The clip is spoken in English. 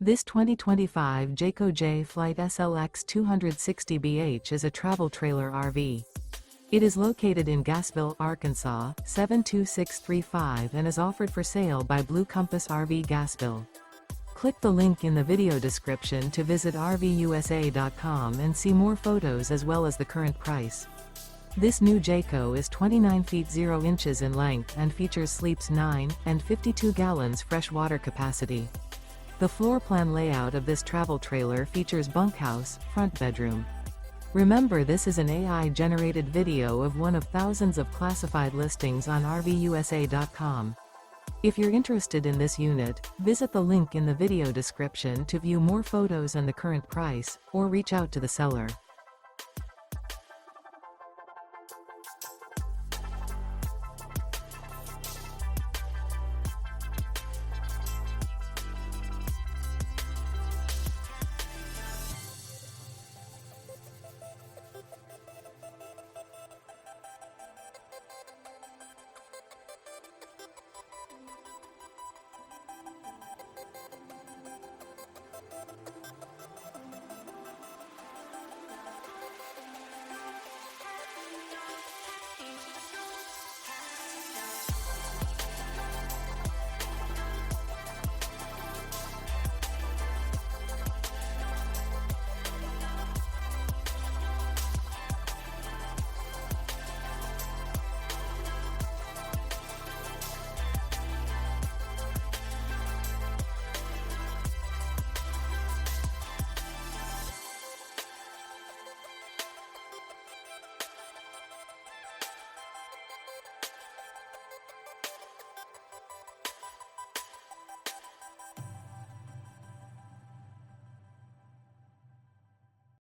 This 2025 Jayco Jay Flight SLX 260BH is a travel trailer RV. It is located in Gassville, Arkansas, 72635 and is offered for sale by Blue Compass RV Gassville. Click the link in the video description to visit RVUSA.com and see more photos as well as the current price. This new Jayco is 29 feet 0 inches in length and features sleeps 9 and 52 gallons fresh water capacity. The floor plan layout of this travel trailer features bunkhouse, front bedroom. Remember, this is an AI-generated video of one of thousands of classified listings on RVUSA.com. If you're interested in this unit, visit the link in the video description to view more photos and the current price, or reach out to the seller.